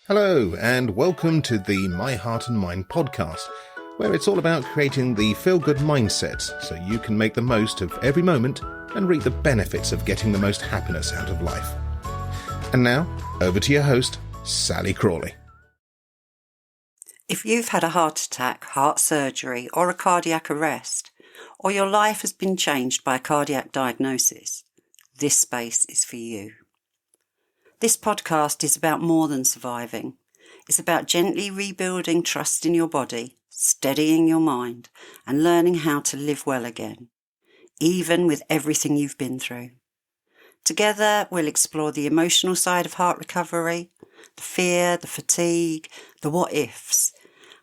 Hello, and welcome to the My Heart and Mind podcast, where it's all about creating the feel-good mindset so you can make the most of every moment and reap the benefits of getting the most happiness out of life. And now, over to your host, Sallie Crawley. If you've had a heart attack, heart surgery, or a cardiac arrest, or your life has been changed by a cardiac diagnosis, this space is for you. This podcast is about more than surviving. It's about gently rebuilding trust in your body, steadying your mind, and learning how to live well again, even with everything you've been through. Together, we'll explore the emotional side of heart recovery, the fear, the fatigue, the what-ifs,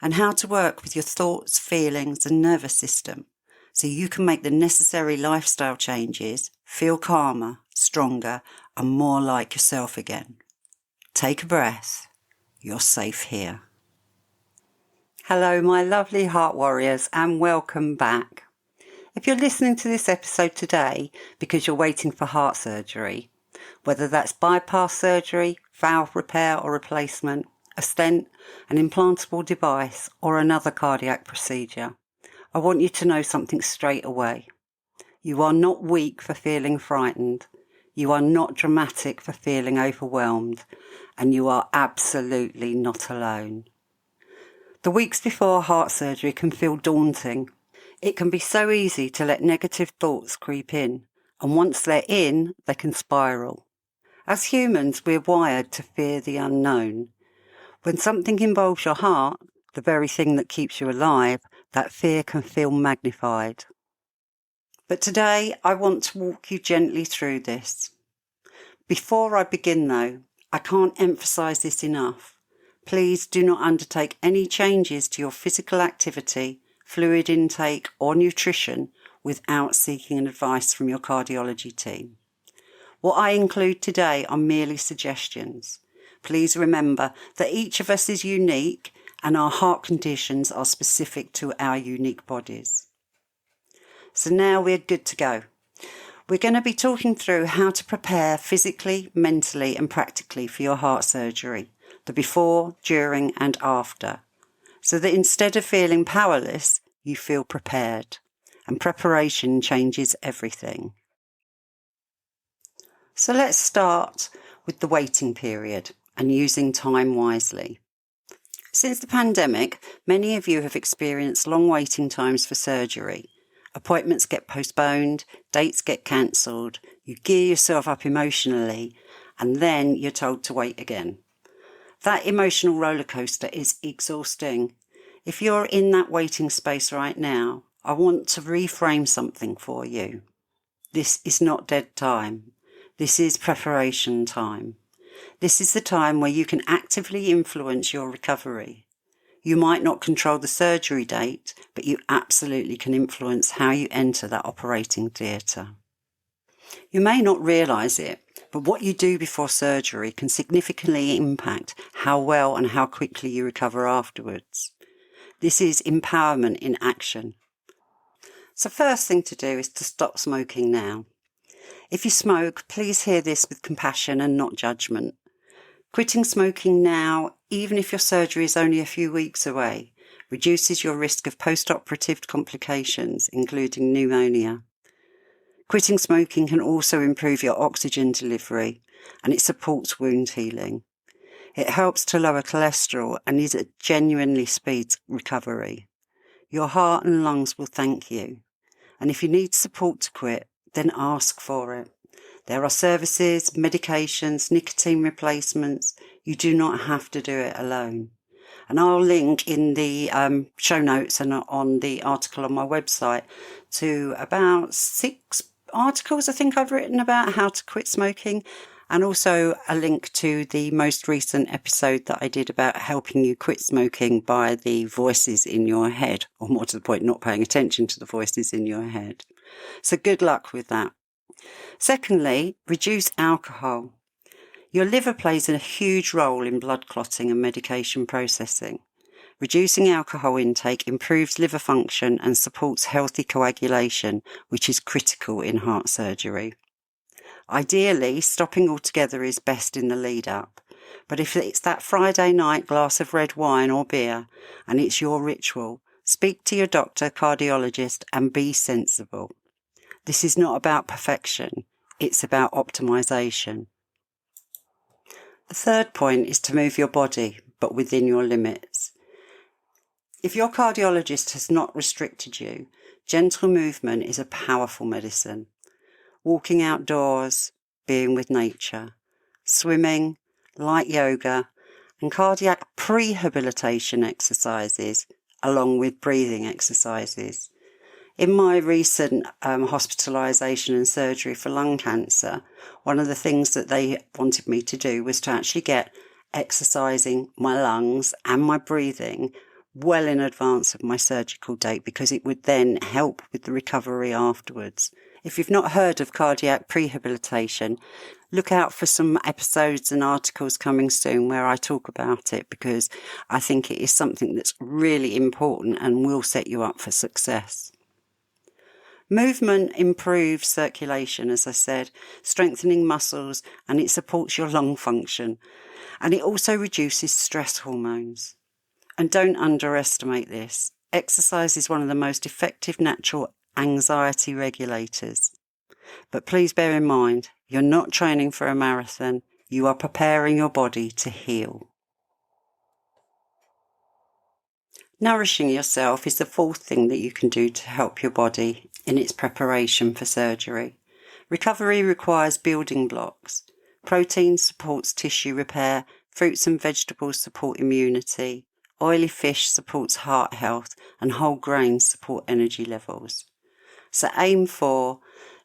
and how to work with your thoughts, feelings, and nervous system so you can make the necessary lifestyle changes, feel calmer, stronger, and more like yourself again. Take a breath. You're safe here. Hello, my lovely heart warriors, and welcome back. If you're listening to this episode today because you're waiting for heart surgery, whether that's bypass surgery, valve repair or replacement, a stent, an implantable device, or another cardiac procedure, I want you to know something straight away. You are not weak for feeling frightened. You are not dramatic for feeling overwhelmed. And you are absolutely not alone. The weeks before heart surgery can feel daunting. It can be so easy to let negative thoughts creep in. And once they're in, they can spiral. As humans, we're wired to fear the unknown. When something involves your heart, the very thing that keeps you alive, that fear can feel magnified. But today, I want to walk you gently through this. Before I begin though, I can't emphasise this enough. Please do not undertake any changes to your physical activity, fluid intake or nutrition without seeking advice from your cardiology team. What I include today are merely suggestions. Please remember that each of us is unique and our heart conditions are specific to our unique bodies. So now we're good to go. We're going to be talking through how to prepare physically, mentally and practically for your heart surgery, the before, during and after, so that instead of feeling powerless, you feel prepared. And preparation changes everything. So let's start with the waiting period and using time wisely. Since the pandemic, many of you have experienced long waiting times for surgery. Appointments get postponed, dates get cancelled, you gear yourself up emotionally, and then you're told to wait again. That emotional roller coaster is exhausting. If you're in that waiting space right now, I want to reframe something for you. This is not dead time. This is preparation time. This is the time where you can actively influence your recovery. You might not control the surgery date, but you absolutely can influence how you enter that operating theatre. You may not realise it, but what you do before surgery can significantly impact how well and how quickly you recover afterwards. This is empowerment in action. So first thing to do is to stop smoking now. If you smoke, please hear this with compassion and not judgment. Quitting smoking now, even if your surgery is only a few weeks away, reduces your risk of post-operative complications, including pneumonia. Quitting smoking can also improve your oxygen delivery, and it supports wound healing. It helps to lower cholesterol and it genuinely speeds recovery. Your heart and lungs will thank you. And if you need support to quit, then ask for it. There are services, medications, nicotine replacements. You do not have to do it alone. And I'll link in the show notes and on the article on my website to about 6 articles I think I've written about how to quit smoking, and also a link to the most recent episode that I did about helping you quit smoking by the voices in your head, or more to the point, not paying attention to the voices in your head. So good luck with that. Secondly, reduce alcohol. Your liver plays a huge role in blood clotting and medication processing. Reducing alcohol intake improves liver function and supports healthy coagulation, which is critical in heart surgery. Ideally, stopping altogether is best in the lead up, But if it's that Friday night glass of red wine or beer and it's your ritual, speak to your doctor, cardiologist, and be sensible. This is not about perfection. It's about optimization. The third point is to move your body, but within your limits. If your cardiologist has not restricted you, gentle movement is a powerful medicine. Walking outdoors, being with nature, swimming, light yoga, and cardiac prehabilitation exercises, along with breathing exercises. In my recent hospitalisation and surgery for lung cancer, one of the things that they wanted me to do was to actually get exercising my lungs and my breathing well in advance of my surgical date, because it would then help with the recovery afterwards. If you've not heard of cardiac prehabilitation, look out for some episodes and articles coming soon where I talk about it, because I think it is something that's really important and will set you up for success. Movement improves circulation, as I said, strengthening muscles, and it supports your lung function. And it also reduces stress hormones. And don't underestimate this. Exercise is one of the most effective natural anxiety regulators. But please bear in mind, you're not training for a marathon. You are preparing your body to heal. Nourishing yourself is the fourth thing that you can do to help your body in its preparation for surgery. Recovery requires building blocks. Protein supports tissue repair, fruits and vegetables support immunity, oily fish supports heart health, and whole grains support energy levels. So aim for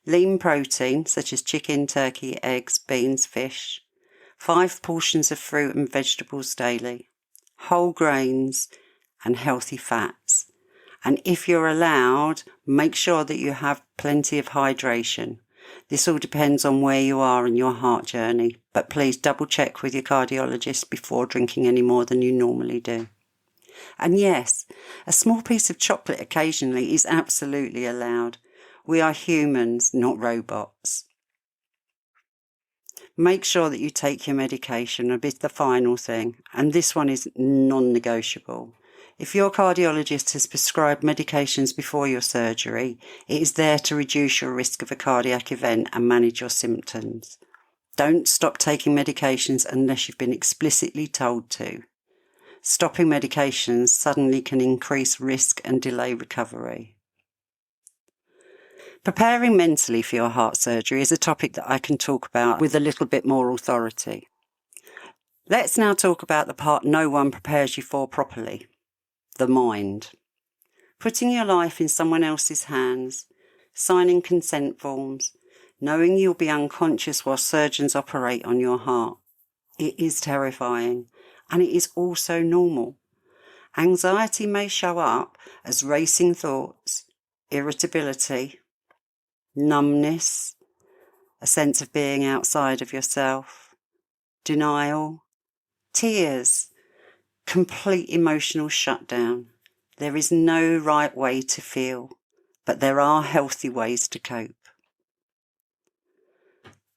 lean protein, such as chicken, turkey, eggs, beans, fish, 5 portions of fruit and vegetables daily, whole grains, and healthy fats. And if you're allowed, make sure that you have plenty of hydration. This all depends on where you are in your heart journey, but please double check with your cardiologist before drinking any more than you normally do. And yes, a small piece of chocolate occasionally is absolutely allowed. We are humans, not robots. Make sure that you take your medication, a bit the final thing, and this one is non-negotiable. If your cardiologist has prescribed medications before your surgery, it is there to reduce your risk of a cardiac event and manage your symptoms. Don't stop taking medications unless you've been explicitly told to. Stopping medications suddenly can increase risk and delay recovery. Preparing mentally for your heart surgery is a topic that I can talk about with a little bit more authority. Let's now talk about the part no one prepares you for properly. The mind. Putting your life in someone else's hands, signing consent forms, knowing you'll be unconscious while surgeons operate on your heart. It is terrifying, and it is also normal. Anxiety may show up as racing thoughts, irritability, numbness, a sense of being outside of yourself, denial, tears, complete emotional shutdown. There is no right way to feel, but there are healthy ways to cope.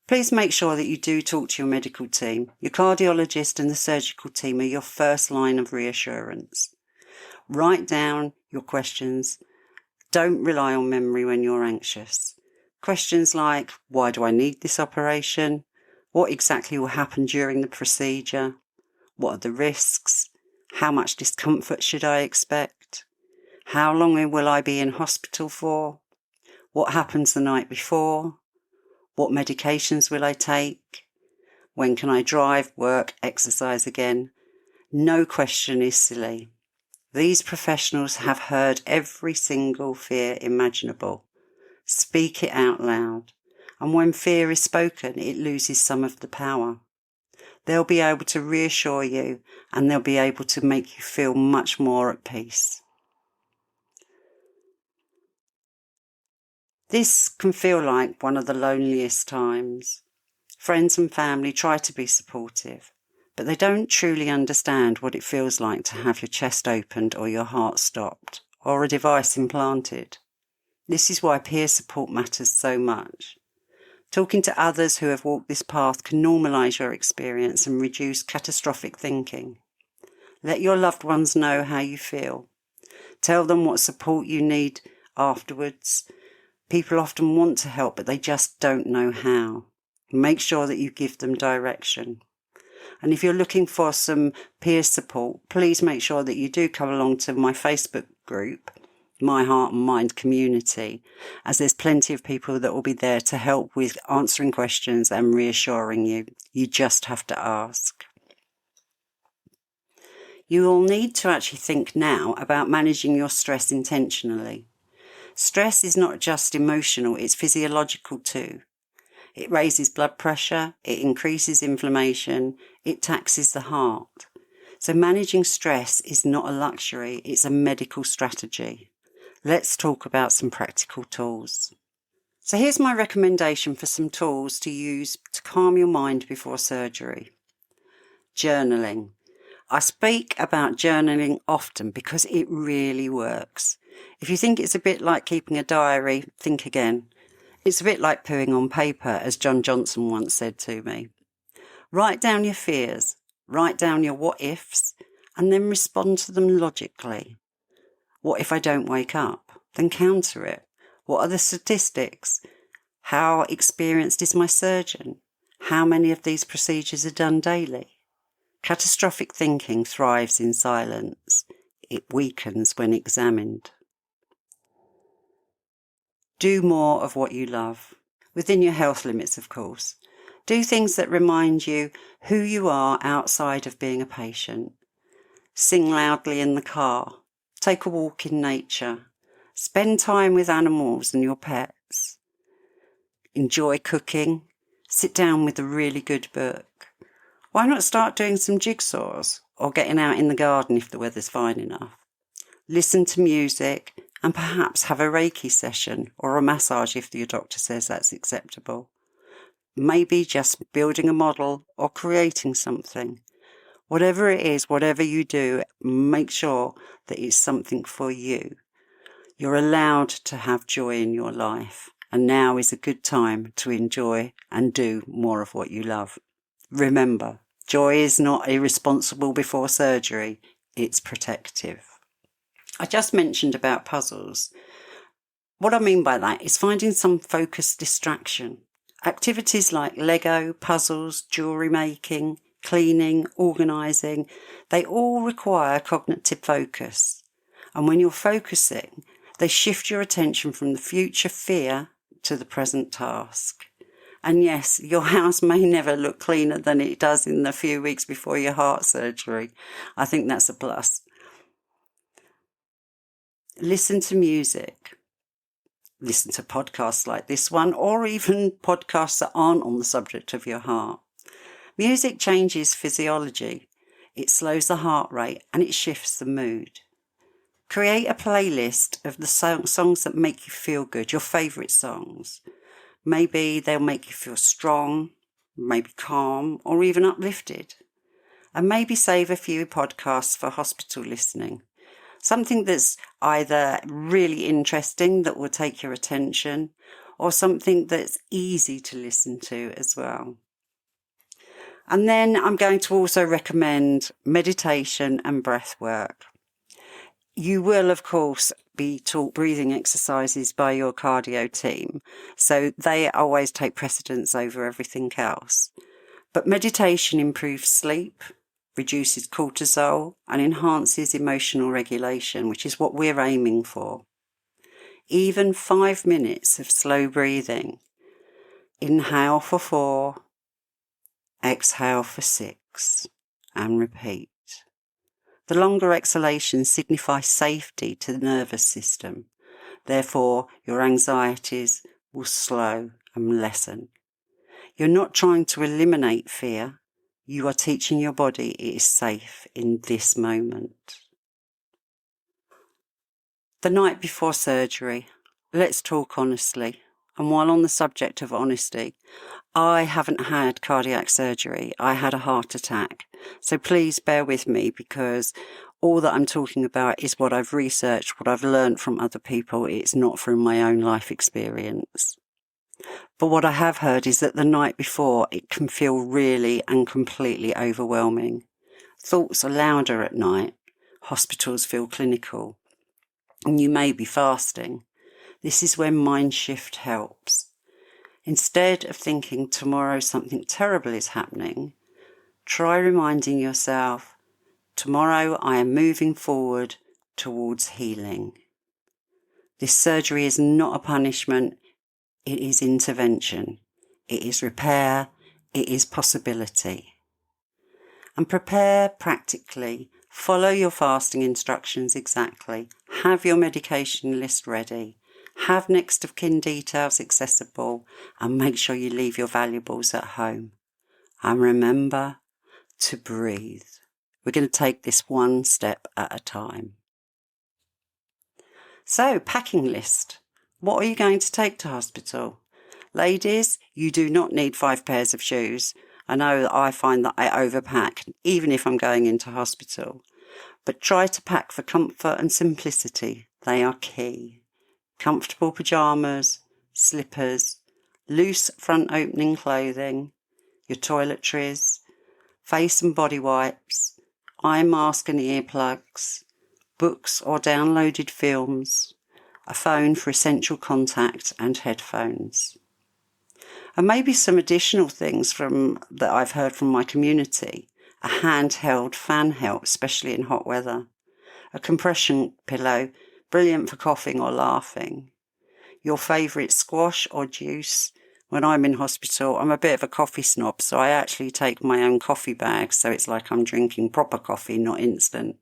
Please make sure that you do talk to your medical team. Your cardiologist and the surgical team are your first line of reassurance. Write down your questions. Don't rely on memory when you're anxious. Questions like, why do I need this operation? What exactly will happen during the procedure? What are the risks? How much discomfort should I expect? How long will I be in hospital for? What happens the night before? What medications will I take? When can I drive, work, exercise again? No question is silly. These professionals have heard every single fear imaginable. Speak it out loud. And when fear is spoken, it loses some of the power. They'll be able to reassure you, and they'll be able to make you feel much more at peace. This can feel like one of the loneliest times. Friends and family try to be supportive, but they don't truly understand what it feels like to have your chest opened or your heart stopped, or a device implanted. This is why peer support matters so much. Talking to others who have walked this path can normalise your experience and reduce catastrophic thinking. Let your loved ones know how you feel. Tell them what support you need afterwards. People often want to help, but they just don't know how. Make sure that you give them direction. And if you're looking for some peer support, please make sure that you do come along to my Facebook group, My Heart and Mind Community, as there's plenty of people that will be there to help with answering questions and reassuring you. You just have to ask. You will need to actually think now about managing your stress intentionally. Stress is not just emotional, it's physiological too. It raises blood pressure, it increases inflammation, it taxes the heart. So managing stress is not a luxury, it's a medical strategy. Let's talk about some practical tools. So here's my recommendation for some tools to use to calm your mind before surgery. Journaling. I speak about journaling often because it really works. If you think it's a bit like keeping a diary, think again. It's a bit like pooing on paper, as John Johnson once said to me. Write down your fears, write down your what-ifs, and then respond to them logically. What if I don't wake up? Then counter it. What are the statistics? How experienced is my surgeon? How many of these procedures are done daily? Catastrophic thinking thrives in silence. It weakens when examined. Do more of what you love, within your health limits, of course. Do things that remind you who you are outside of being a patient. Sing loudly in the car. Take a walk in nature. Spend time with animals and your pets. Enjoy cooking. Sit down with a really good book. Why not start doing some jigsaws or getting out in the garden if the weather's fine enough? Listen to music and perhaps have a Reiki session or a massage if your doctor says that's acceptable. Maybe just building a model or creating something. Whatever it is, whatever you do, make sure that it's something for you. You're allowed to have joy in your life, and now is a good time to enjoy and do more of what you love. Remember, joy is not irresponsible before surgery, it's protective. I just mentioned about puzzles. What I mean by that is finding some focused distraction. Activities like Lego, puzzles, jewellery making, cleaning, organising, they all require cognitive focus. And when you're focusing, they shift your attention from the future fear to the present task. And yes, your house may never look cleaner than it does in the few weeks before your heart surgery. I think that's a plus. Listen to music. Listen to podcasts like this one, or even podcasts that aren't on the subject of your heart. Music changes physiology. It slows the heart rate and it shifts the mood. Create a playlist of the songs that make you feel good, your favourite songs. Maybe they'll make you feel strong, maybe calm, or even uplifted. And maybe save a few podcasts for hospital listening. Something that's either really interesting that will take your attention, or something that's easy to listen to as well. And then I'm going to also recommend meditation and breath work. You will, of course, be taught breathing exercises by your cardio team, so they always take precedence over everything else. But meditation improves sleep, reduces cortisol, and enhances emotional regulation, which is what we're aiming for. Even 5 minutes of slow breathing. Inhale for 4, exhale for 6, and repeat. The longer exhalations signify safety to the nervous system. Therefore, your anxieties will slow and lessen. You're not trying to eliminate fear. You are teaching your body it is safe in this moment. The night before surgery, let's talk honestly. And while on the subject of honesty, I haven't had cardiac surgery. I had a heart attack. So please bear with me, because all that I'm talking about is what I've researched, what I've learned from other people. It's not from my own life experience. But what I have heard is that the night before it can feel really and completely overwhelming. Thoughts are louder at night. Hospitals feel clinical. And you may be fasting. This is when mind shift helps. Instead of thinking tomorrow something terrible is happening, try reminding yourself, tomorrow I am moving forward towards healing. This surgery is not a punishment, it is intervention. It is repair, it is possibility. And prepare practically. Follow your fasting instructions exactly. Have your medication list ready. Have next of kin details accessible, and make sure you leave your valuables at home. And remember to breathe. We're going to take this one step at a time. So, packing list. What are you going to take to hospital? Ladies, you do not need 5 pairs of shoes. I know that I find that I overpack, even if I'm going into hospital. But try to pack for comfort and simplicity. They are key. Comfortable pyjamas, slippers, loose front opening clothing, your toiletries, face and body wipes, eye mask and earplugs, books or downloaded films, a phone for essential contact and headphones. And maybe some additional things that I've heard from my community. A handheld fan help, especially in hot weather. A compression pillow, brilliant for coughing or laughing. Your favourite squash or juice. When I'm in hospital, I'm a bit of a coffee snob, so I actually take my own coffee bag, so it's like I'm drinking proper coffee, not instant.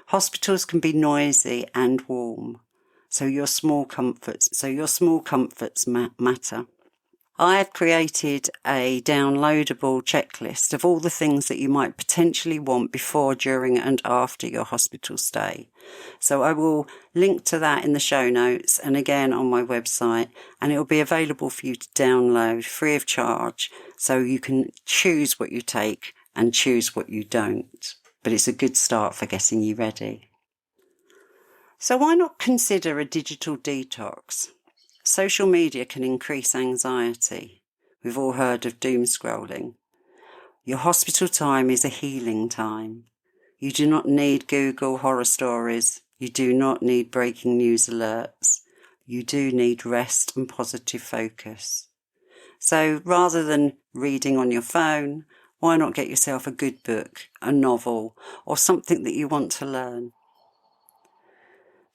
Hospitals can be noisy and warm, so your small comforts matter. I have created a downloadable checklist of all the things that you might potentially want before, during and after your hospital stay. So I will link to that in the show notes and again on my website, and it will be available for you to download free of charge, so you can choose what you take and choose what you don't. But it's a good start for getting you ready. So why not consider a digital detox? Social media can increase anxiety. We've all heard of doom scrolling. Your hospital time is a healing time. You do not need Google horror stories. You do not need breaking news alerts. You do need rest and positive focus. So rather than reading on your phone, why not get yourself a good book, a novel, or something that you want to learn?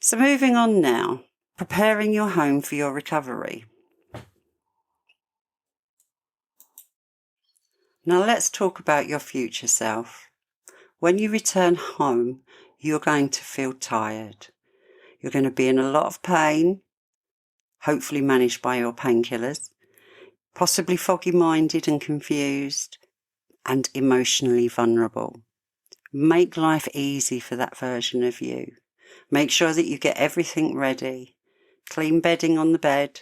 So moving on now. Preparing your home for your recovery. Now let's talk about your future self. When you return home, you're going to feel tired. You're going to be in a lot of pain, hopefully managed by your painkillers, possibly foggy-minded and confused, and emotionally vulnerable. Make life easy for that version of you. Make sure that you get everything ready. Clean bedding on the bed,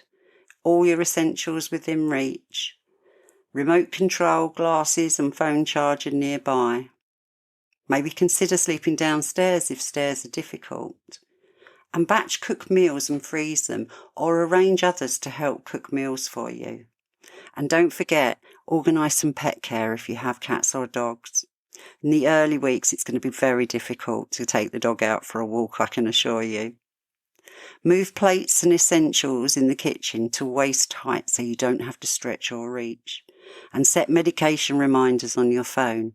all your essentials within reach, remote control, glasses and phone charger nearby. Maybe consider sleeping downstairs if stairs are difficult. And batch cook meals and freeze them, or arrange others to help cook meals for you. And don't forget, organise some pet care if you have cats or dogs. In the early weeks, it's going to be very difficult to take the dog out for a walk, I can assure you. Move plates and essentials in the kitchen to waist height so you don't have to stretch or reach. And set medication reminders on your phone.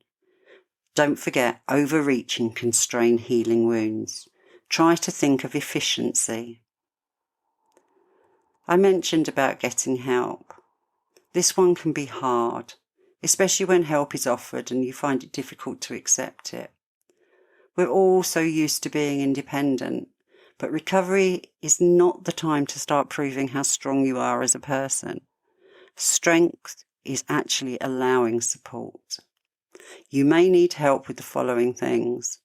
Don't forget, overreaching can strain healing wounds. Try to think of efficiency. I mentioned about getting help. This one can be hard, especially when help is offered and you find it difficult to accept it. We're all so used to being independent, but recovery is not the time to start proving how strong you are as a person. Strength is actually allowing support. You may need help with the following things: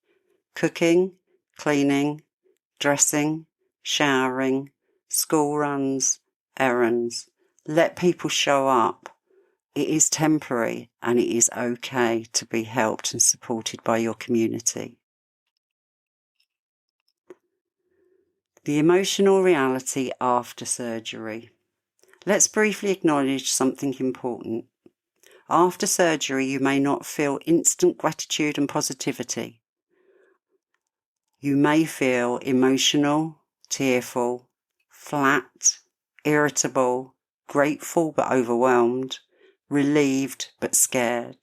cooking, cleaning, dressing, showering, school runs, errands. Let people show up. It is temporary and it is okay to be helped and supported by your community. The emotional reality after surgery. Let's briefly acknowledge something important. After surgery, you may not feel instant gratitude and positivity. You may feel emotional, tearful, flat, irritable, grateful but overwhelmed, relieved but scared.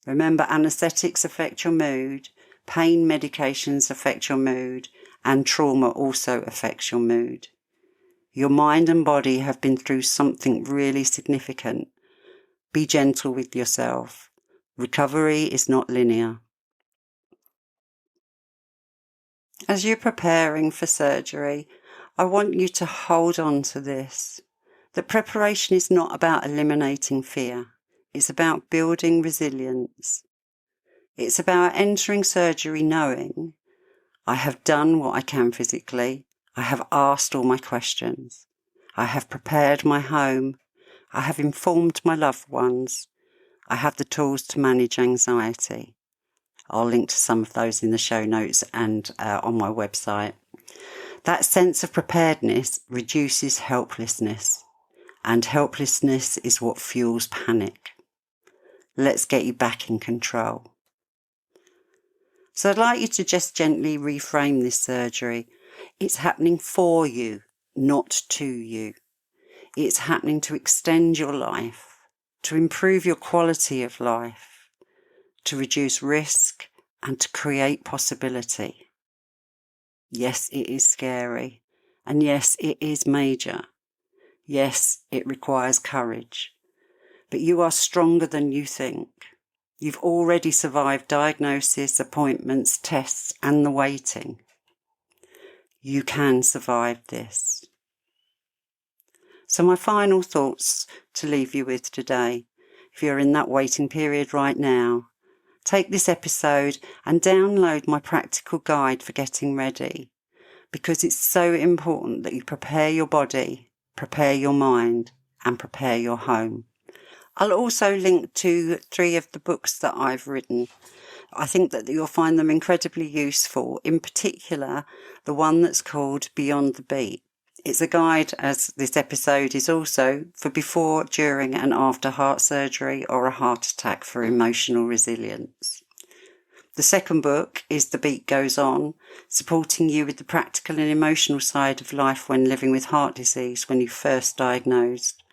Remember, anaesthetics affect your mood, pain medications affect your mood, and trauma also affects your mood. Your mind and body have been through something really significant. Be gentle with yourself. Recovery is not linear. As you're preparing for surgery, I want you to hold on to this. That preparation is not about eliminating fear. It's about building resilience. It's about entering surgery knowing, I have done what I can physically. I have asked all my questions. I have prepared my home. I have informed my loved ones. I have the tools to manage anxiety. I'll link to some of those in the show notes and on my website. That sense of preparedness reduces helplessness, and helplessness is what fuels panic. Let's get you back in control. So I'd like you to just gently reframe this surgery. It's happening for you, not to you. It's happening to extend your life, to improve your quality of life, to reduce risk, and to create possibility. Yes, it is scary. And yes, it is major. Yes, it requires courage. But you are stronger than you think. You've already survived diagnosis, appointments, tests, and the waiting. You can survive this. So my final thoughts to leave you with today, if you're in that waiting period right now, take this episode and download my practical guide for getting ready, because it's so important that you prepare your body, prepare your mind, and prepare your home. I'll also link to 3 of the books that I've written. I think that you'll find them incredibly useful, in particular the one that's called Beyond the Beat. It's a guide, as this episode is also, for before, during and after heart surgery or a heart attack for emotional resilience. The second book is The Beat Goes On, supporting you with the practical and emotional side of life when living with heart disease when you first diagnosed.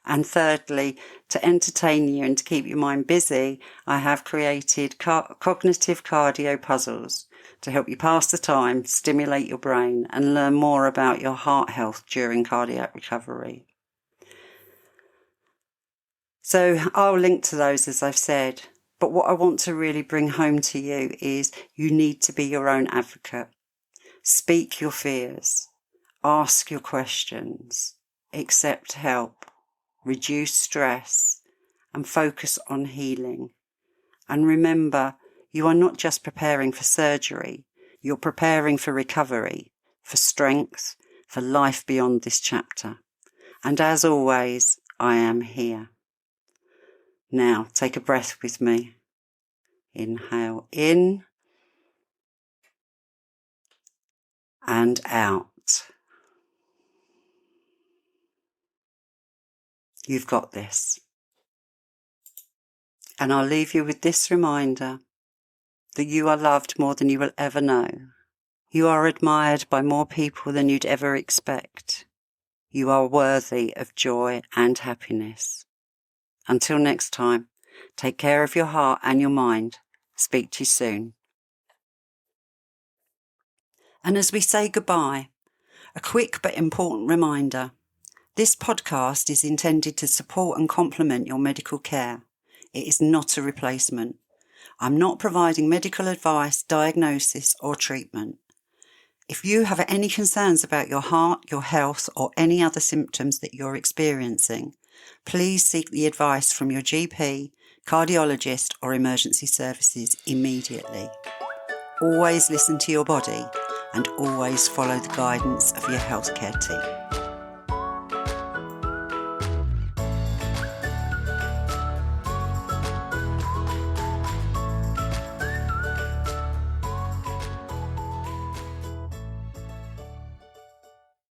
And thirdly, to entertain you and to keep your mind busy, I have created cognitive cardio puzzles to help you pass the time, stimulate your brain, and learn more about your heart health during cardiac recovery. So I'll link to those, as I've said. But what I want to really bring home to you is you need to be your own advocate. Speak your fears. Ask your questions. Accept help. Reduce stress. And focus on healing. And remember, you are not just preparing for surgery. You're preparing for recovery, for strength, for life beyond this chapter. And as always, I am here. Now, take a breath with me. Inhale in and out. You've got this. And I'll leave you with this reminder that you are loved more than you will ever know. You are admired by more people than you'd ever expect. You are worthy of joy and happiness. Until next time, take care of your heart and your mind. Speak to you soon. And as we say goodbye, a quick but important reminder. This podcast is intended to support and complement your medical care. It is not a replacement. I'm not providing medical advice, diagnosis, or treatment. If you have any concerns about your heart, your health, or any other symptoms that you're experiencing, please seek the advice from your GP, cardiologist, or emergency services immediately. Always listen to your body and always follow the guidance of your healthcare team.